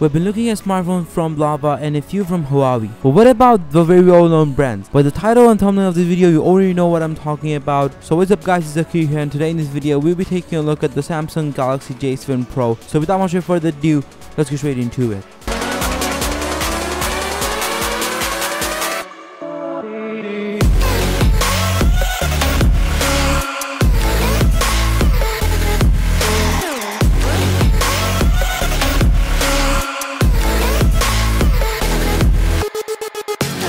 We've been looking at smartphones from Lava and a few from Huawei. But what about the very well-known brands? By the title and thumbnail of this video, you already know what I'm talking about. So what's up guys, it's Zakir here, and today in this video, we'll be taking a look at the Samsung Galaxy J7 Pro. So without much further ado, let's get straight into it.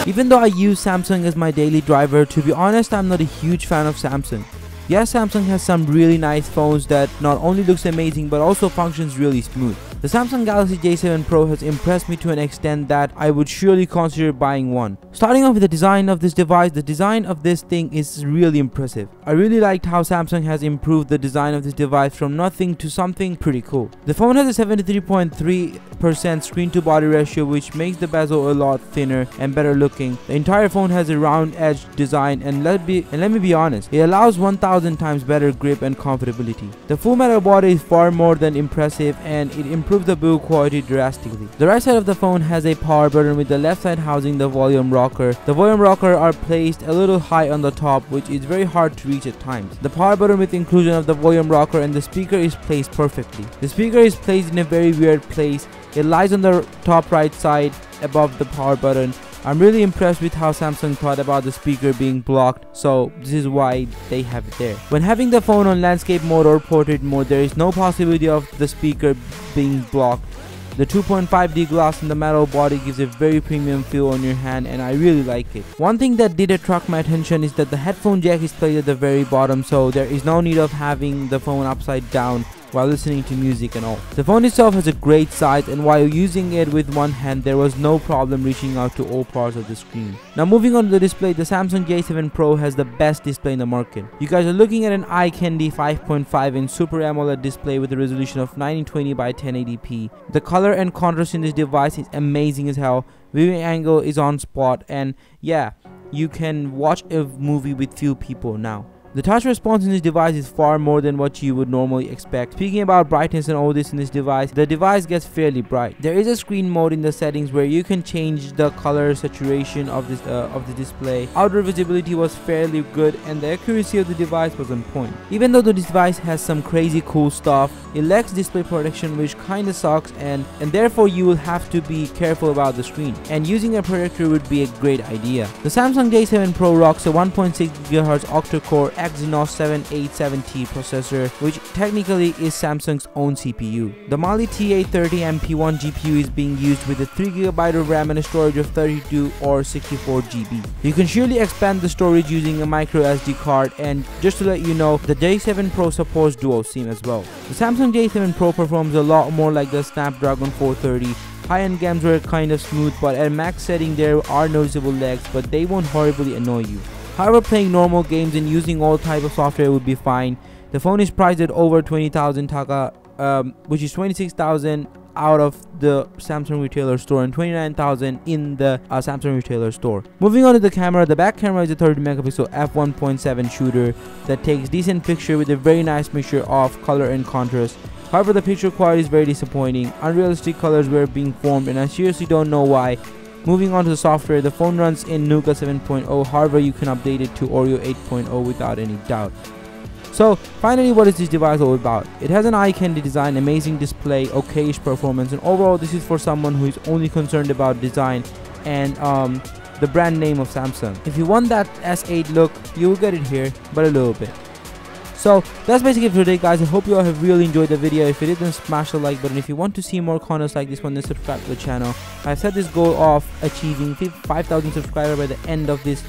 Even though I use Samsung as my daily driver, to be honest, I'm not a huge fan of Samsung. Yes, Samsung has some really nice phones that not only looks amazing but also functions really smooth. The Samsung Galaxy J7 Pro has impressed me to an extent that I would surely consider buying one. Starting off with the design of this device, the design of this thing is really impressive. I really liked how Samsung has improved the design of this device from nothing to something pretty cool. The phone has a 73.3% screen to body ratio, which makes the bezel a lot thinner and better looking. The entire phone has a round edge design, and let me be honest, it allows 1000 times better grip and comfortability. The full metal body is far more than impressive, and it improves the build quality drastically. The right side of the phone has a power button, with the left side housing the volume rocker. The volume rocker are placed a little high on the top, which is very hard to reach at times. The power button with inclusion of the volume rocker and the speaker is placed perfectly. The speaker is placed in a very weird place. It lies on the top right side above the power button. I'm really impressed with how Samsung thought about the speaker being blocked, so this is why they have it there. When having the phone on landscape mode or portrait mode, there is no possibility of the speaker being blocked. The 2.5D glass in the metal body gives a very premium feel on your hand, and I really like it. One thing that did attract my attention is that the headphone jack is placed at the very bottom, so there is no need of having the phone upside down while listening to music and all. The phone itself has a great size, and while using it with one hand, there was no problem reaching out to all parts of the screen. Now moving on to the display, the Samsung J7 Pro has the best display in the market. You guys are looking at an eye candy 5.5-inch Super AMOLED display with a resolution of 1920 by 1080p. The color and contrast in this device is amazing as hell. Viewing angle is on spot, and yeah, you can watch a movie with few people now. The touch response in this device is far more than what you would normally expect. Speaking about brightness and all this in this device, the device gets fairly bright. There is a screen mode in the settings where you can change the color saturation of the display. Outer visibility was fairly good, and the accuracy of the device was on point. Even though the device has some crazy cool stuff, it lacks display protection, which kinda sucks, and therefore you will have to be careful about the screen, and using a protector would be a great idea. The Samsung J7 Pro rocks a 1.6 GHz octa-core Exynos 7870 processor, which technically is Samsung's own CPU. The Mali T830 MP1 GPU is being used with a 3GB of RAM and a storage of 32 or 64 GB. You can surely expand the storage using a micro SD card, and just to let you know, the J7 Pro supports dual SIM as well. The Samsung J7 Pro performs a lot more like the Snapdragon 430. High-end games were kind of smooth, but at max setting there are noticeable lags, but they won't horribly annoy you. However, playing normal games and using all type of software would be fine. The phone is priced at over 20,000 taka, which is 26,000 out of the Samsung retailer store and 29,000 in the Samsung retailer store. Moving on to the camera, the back camera is a 30 megapixel f1.7 shooter that takes decent picture with a very nice mixture of color and contrast. However, the picture quality is very disappointing. Unrealistic colors were being formed, and I seriously don't know why. Moving on to the software, the phone runs in Nougat 7.0, however you can update it to Oreo 8.0 without any doubt. So finally, what is this device all about? It has an eye candy design, amazing display, okayish performance, and overall this is for someone who is only concerned about design and the brand name of Samsung. If you want that S8 look, you will get it here, but a little bit. So that's basically it for today guys. I hope you all have really enjoyed the video. If you did, then smash the like button. If you want to see more contents like this one, then subscribe to the channel. I've set this goal of achieving 5,000 subscribers by the end of this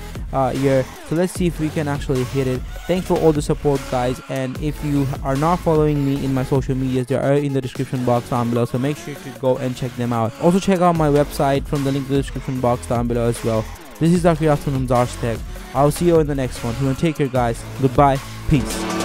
year, so let's see if we can actually hit it. Thanks for all the support guys, and if you are not following me in my social medias, they are in the description box down below, so make sure to go and check them out. Also check out my website from the link in the description box down below as well. This is Zakir from Zarz Tech. I'll see you in the next one. Take care guys. Goodbye. Peace.